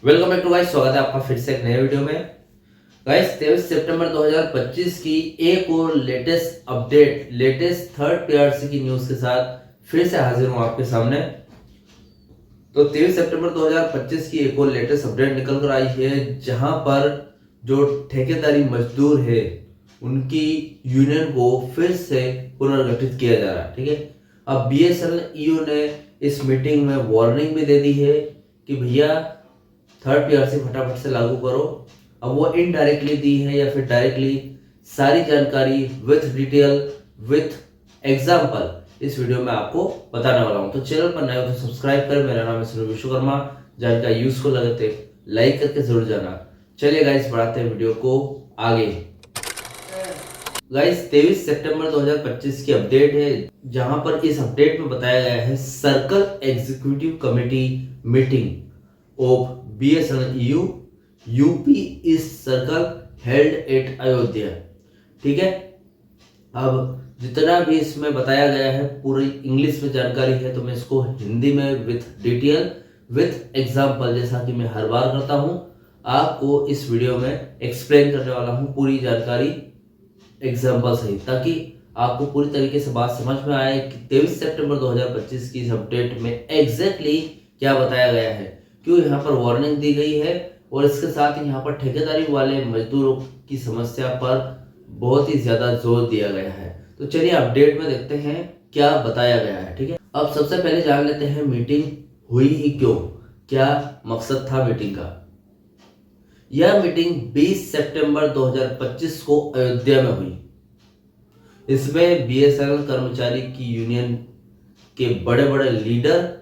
Welcome back to guys, स्वागत है आपका फिर से एक नए वीडियो में। गाइस 23 सितंबर 2025 की एक और latest update, latest third PRC की न्यूज के साथ फिर से हाजिर हूं आपके सामने। तो 23 सितंबर 2025 की एक और लेटेस्ट अपडेट निकल कर आई है, जहां पर जो ठेकेदारी मजदूर है उनकी यूनियन को फिर से पुनर्गठित किया जा रहा है। ठीक है, अब बीएसएनएल ईओ ने इस मीटिंग में वार्निंग भी दे दी है कि भैया थर्ड पीआरसी फटाफट से लागू करो। अब वो इनडायरेक्टली दी है या फिर डायरेक्टली, सारी जानकारी विथ डिटेल विथ एग्जाम्पल इस वीडियो में आपको बताने वाला हूं। तो चैनल पर नए हो तो सब्सक्राइब करें। मेरा नाम है सुनील विश्वकर्मा। जानकारी यूजफुल लगे तो लाइक करके जरूर जाना। चलिए गाइस, बढ़ाते हैं वीडियो को आगे। गाइस 23 सितंबर 2025 की अपडेट है, जहां पर इस अपडेट में बताया गया है circle executive committee meeting of BSNU UP इस सर्कल हेल्ड एट अयोध्या। ठीक है, अब जितना भी इसमें बताया गया है पूरी इंग्लिश में जानकारी है, तो मैं इसको हिंदी में विथ डिटेल विथ एग्जाम्पल, जैसा कि मैं हर बार करता हूं, आपको इस वीडियो में एक्सप्लेन करने वाला हूं पूरी जानकारी एग्जाम्पल सहित, ताकि आपको पूरी तरीके से बात समझ में आए कि 23 सितंबर 2025 की इस अपडेट में एग्जैक्टली क्या बताया गया है, क्यों यहाँ पर वार्निंग दी गई है, और इसके साथ ही यहाँ पर ठेकेदारी वाले मजदूरों की समस्या पर बहुत ही ज्यादा जोर दिया गया है। तो चलिए अपडेट में देखते हैं क्या बताया गया है। ठीक है, अब सबसे पहले जान लेते हैं मीटिंग हुई ही क्यों, क्या मकसद था मीटिंग का। यह मीटिंग 20 सितंबर 2025 को अयोध्या में हुई। इसमें बीएसएनएल कर्मचारी की यूनियन के बड़े बड़े लीडर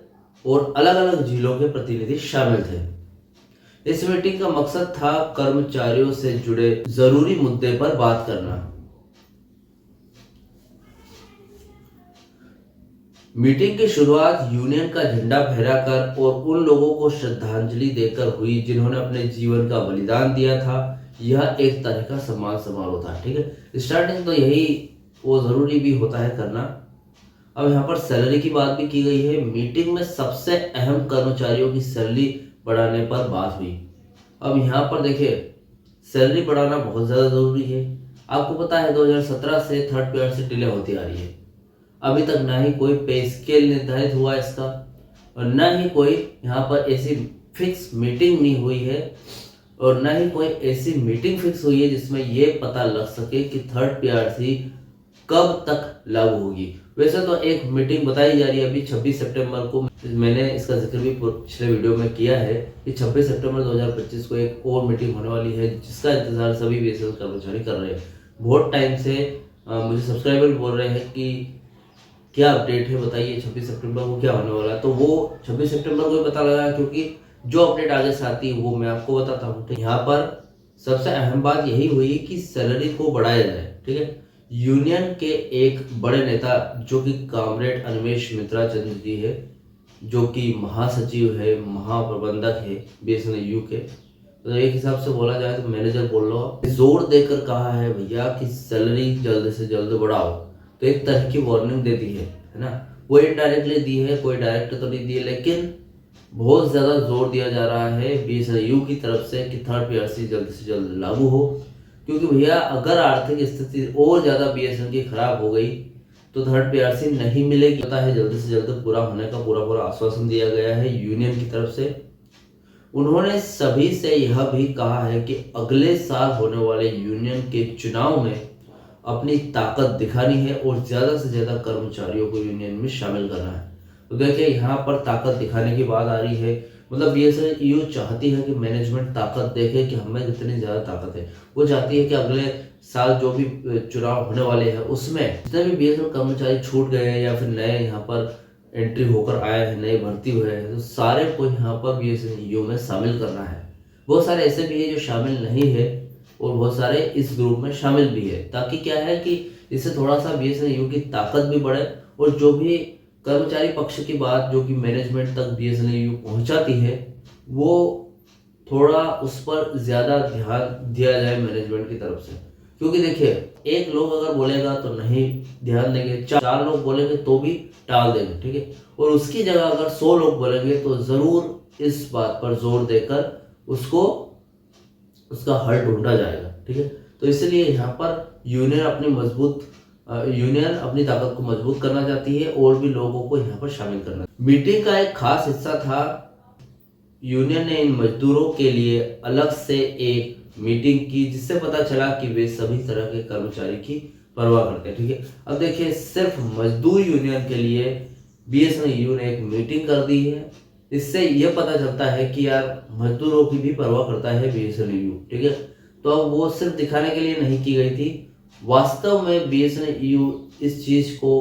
और अलग अलग जिलों के प्रतिनिधि शामिल थे। इस मीटिंग का मकसद था कर्मचारियों से जुड़े जरूरी मुद्दे पर बात करना। मीटिंग की शुरुआत यूनियन का झंडा फहराकर और उन लोगों को श्रद्धांजलि देकर हुई जिन्होंने अपने जीवन का बलिदान दिया था। यह एक तरह का सम्मान समारोह था। ठीक है, स्टार्टिंग तो यही वो जरूरी भी होता है करना। अब यहाँ पर सैलरी की बात भी की गई है। मीटिंग में सबसे अहम कर्मचारियों की सैलरी बढ़ाने पर बात हुई। अब यहाँ पर देखिए, सैलरी बढ़ाना बहुत ज्यादा जरूरी है। आपको पता है 2017 से थर्ड पीआरसी डिले होती आ रही है। अभी तक ना ही कोई पे स्केल निर्धारित हुआ इसका, और ना ही कोई यहाँ पर ऐसी फिक्स मीटिंग नहीं हुई है, और ना ही कोई ऐसी मीटिंग फिक्स हुई है जिसमें ये पता लग सके कि थर्ड पीआरसी कब तक लागू होगी। वैसे तो एक मीटिंग बताई जा रही है अभी 26 सितंबर को। मैंने इसका जिक्र भी पिछले वीडियो में किया है कि 26 सितंबर 2025 को एक और मीटिंग होने वाली है, जिसका इंतजार सभी बीएसएनएल कर्मचारी कर रहे हैं। बहुत टाइम से मुझे सब्सक्राइबर बोल रहे हैं कि क्या अपडेट है बताइए, 26 सितंबर को क्या होने वाला है। तो वो 26 सितंबर को ही पता लगा, क्योंकि जो अपडेट आगे से आती है वो मैं आपको बताता हूँ। तो यहाँ पर सबसे अहम बात यही हुई कि सैलरी को बढ़ाया जाए। ठीक है, यूनियन के एक बड़े नेता जो कि कामरेड अनिमेश मित्रा चंद्र जी है, जो कि महासचिव है, महाप्रबंधक है बीएसएनएल यू के, तो एक हिसाब से बोला जाए तो मैनेजर बोल लो, जोर देकर कहा है भैया कि सैलरी जल्द से जल्द बढ़ाओ। तो एक तरह की वार्निंग दे दी है ना। वो इनडायरेक्टली दी है, कोई डायरेक्ट तो नहीं दी है, लेकिन बहुत ज्यादा जोर दिया जा रहा है बीएसएनएल यू की तरफ से कि थर्ड पीआरसी जल्द से जल्द लागू हो। क्योंकि भैया अगर आर्थिक स्थिति और ज्यादा बीएसएनएल की खराब हो गई तो थर्ड पीआरसी नहीं मिलेगी। पता है जल्द से जल्द पूरा होने का पूरा आश्वासन दिया गया है यूनियन की तरफ से। उन्होंने सभी से यह भी कहा है कि अगले साल होने वाले यूनियन के चुनाव में अपनी ताकत दिखानी है और ज्यादा से ज्यादा कर्मचारियों को यूनियन में शामिल करना है। तो देखिए यहाँ पर ताकत दिखाने की बात आ रही है, मतलब बीएसएनएल ईओ चाहती है कि मैनेजमेंट ताकत देखे कि हमें कितनी ज्यादा ताकत है। वो चाहती है कि अगले साल जो भी चुनाव होने वाले हैं उसमें जितने भी बीएसएनएल कर्मचारी छूट गए हैं या फिर नए यहाँ पर एंट्री होकर आए हैं, नए भर्ती हुए हैं, तो सारे को यहाँ पर बीएसएनएल ईओ में शामिल करना है। बहुत सारे ऐसे भी है जो शामिल नहीं है और बहुत सारे इस ग्रुप में शामिल भी है, ताकि क्या है कि इससे थोड़ा सा बीएसएनएल यू की ताकत भी बढ़े, और जो भी कर्मचारी पक्ष की बात जो कि मैनेजमेंट तक बीएसएनएल यू पहुंचाती है, वो थोड़ा उस पर ज्यादा ध्यान दिया जाए मैनेजमेंट की तरफ से। क्योंकि देखिए, एक लोग अगर बोलेगा तो नहीं ध्यान देंगे, चार लोग बोलेंगे तो भी टाल देंगे। ठीक है, और उसकी जगह अगर 100 लोग बोलेंगे तो जरूर इस बात पर जोर देकर उसको उसका हल ढूंढा जाएगा। ठीक है, तो इसलिए यहाँ पर यूनियन अपनी ताकत को मजबूत करना चाहती है और भी लोगों को यहाँ पर शामिल करना। मीटिंग का एक खास हिस्सा था, यूनियन ने इन मजदूरों के लिए अलग से एक मीटिंग की जिससे पता चला कि वे सभी तरह के कर्मचारी की परवाह करते हैं। ठीक है, अब देखिए सिर्फ मजदूर यूनियन के लिए बीएसएनएल ने एक मीटिंग कर दी है। इससे यह पता चलता है कि यार मजदूरों की भी परवाह करता है बीएसएनएल। ठीक है, तो अब वो सिर्फ दिखाने के लिए नहीं की गई थी, वास्तव में बीएसएनएल इस चीज को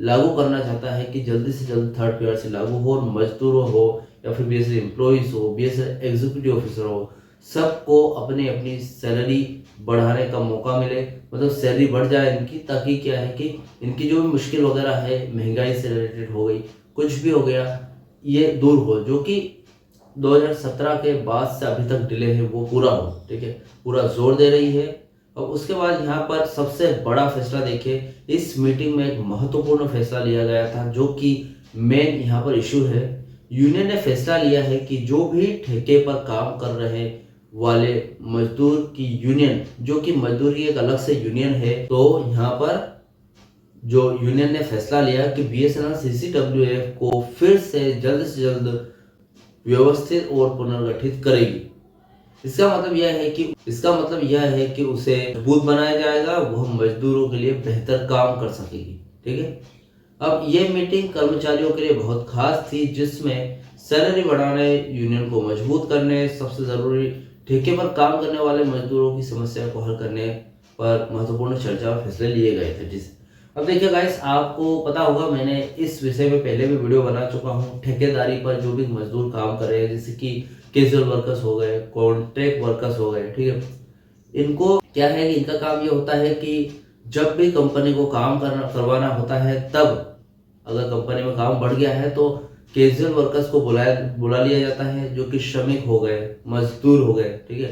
लागू करना चाहता है कि जल्दी से जल्द थर्ड पीआरसी लागू हो और मजदूरों हो या फिर बीएसएनएल एम्प्लॉइज हो, बीएसएनएल एग्जीक्यूटिव ऑफिसर हो, सबको अपने अपनी सैलरी बढ़ाने का मौका मिले, मतलब सैलरी बढ़ जाए इनकी, ताकि क्या है कि इनकी जो भी मुश्किल वगैरह है, महंगाई से रिलेटेड हो गई, कुछ भी हो गया, ये दूर हो, जो कि 2017 के बाद से अभी तक डिले है वो पूरा हो। ठीक है, पूरा जोर दे रही है। और उसके बाद यहाँ पर सबसे बड़ा फैसला देखिए, इस मीटिंग में एक महत्वपूर्ण फैसला लिया गया था जो कि मेन यहाँ पर इशू है। यूनियन ने फैसला लिया है कि जो भी ठेके पर काम कर रहे वाले मजदूर की यूनियन, जो कि मजदूर की एक अलग से यूनियन है, तो यहाँ पर जो यूनियन ने फैसला लिया कि बीएसएनएल सीसीडब्ल्यूएफ को फिर से जल्द व्यवस्थित और पुनर्गठित करेगी। इसका मतलब यह है कि उसे मजबूत बनाया जाएगा, वह मजदूरों के लिए बेहतर काम कर सकेगी। ठीक है, अब यह मीटिंग कर्मचारियों के लिए बहुत खास थी, जिसमें सैलरी बढ़ाने, यूनियन को मजबूत करने, सबसे जरूरी ठेके पर काम करने वाले मजदूरों की समस्या को हल करने पर महत्वपूर्ण चर्चा और फैसले लिए गए थे। जिस अब देखिए गाइस, आपको पता होगा मैंने इस विषय में पहले भी वीडियो बना चुका हूँ। ठेकेदारी पर जो भी मजदूर काम कर रहे हैं, जैसे कि कैजुअल वर्कर्स हो गए, कॉन्ट्रैक्ट वर्कर्स हो गए, ठीक है, इनको क्या है कि इनका काम ये होता है कि जब भी कंपनी को काम करवाना होता है, तब अगर कंपनी में काम बढ़ गया है तो कैजुअल वर्कर्स को बुला लिया जाता है, जो कि श्रमिक हो गए, मजदूर हो गए। ठीक है,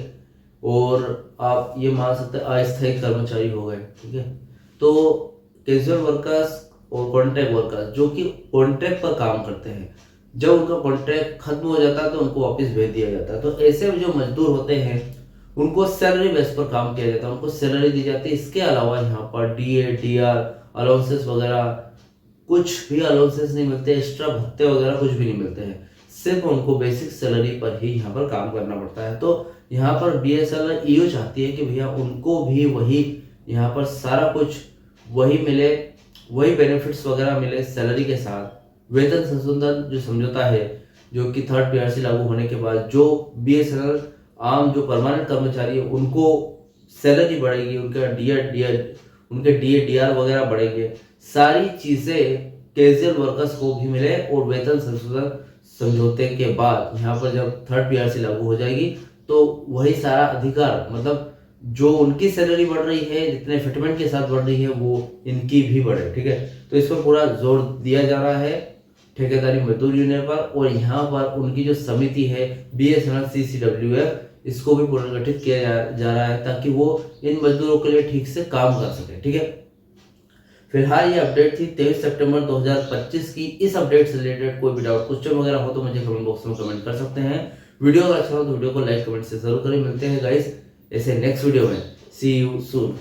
और आप ये मान सकते हैं अस्थायी कर्मचारी हो गए। ठीक है, तो कैजुअल वर्कर्स और कॉन्ट्रैक्ट वर्कर्स जो कि कॉन्ट्रैक्ट पर काम करते हैं, जब उनका कॉन्ट्रैक्ट खत्म हो जाता है तो उनको वापस भेज दिया जाता है। तो ऐसे जो मजदूर होते हैं उनको सैलरी बेस पर काम किया जाता है, उनको सैलरी दी जाती है। इसके अलावा यहाँ पर डीए, डीआर, अलाउंसेस वगैरह कुछ भी अलाउंसेस नहीं मिलते, एक्स्ट्रा भत्ते वगैरह कुछ भी नहीं मिलते हैं, सिर्फ उनको बेसिक सैलरी पर ही यहाँ पर काम करना पड़ता है। तो यहाँ पर बीएसएनएल चाहती है कि भैया उनको भी वही यहाँ पर सारा कुछ वही मिले, वही बेनिफिट्स वगैरह मिले सैलरी के साथ। वेतन संशोधन जो समझौता है, जो कि थर्ड पीआरसी लागू होने के बाद जो बीएसएनएल आम जो परमानेंट कर्मचारी है उनको सैलरी बढ़ेगी, उनके डीए डीआर वगैरह बढ़ेंगे, सारी चीजें कैजुअल वर्कर्स को भी मिले। और वेतन संशोधन समझौते के बाद यहाँ पर जब थर्ड पीआरसी लागू हो जाएगी तो वही सारा अधिकार, मतलब जो उनकी सैलरी बढ़ रही है, जितने फिटमेंट के साथ बढ़ रही है, वो इनकी भी बढ़े। ठीक है, तो इस पर पूरा जोर दिया जा रहा है ठेकेदारी मजदूर यूनियन पर। और यहाँ पर उनकी जो समिति है बीएसएनएल सीसीडब्ल्यूएफ, इसको भी पुनर्गठित किया जा रहा है ताकि वो इन मजदूरों के लिए ठीक से काम कर सके। ठीक है, फिलहाल ये अपडेट थी 23 सितंबर 2025 की। इस अपडेट से रिलेटेड कोई भी डाउट, क्वेश्चन वगैरह हो तो मुझे कमेंट बॉक्स में कमेंट कर सकते हैं। वीडियो अगर अच्छा हो तो वीडियो को लाइक कमेंट से जरूर करें। मिलते हैं गाइस ऐसे नेक्स्ट वीडियो में। सी यू सून।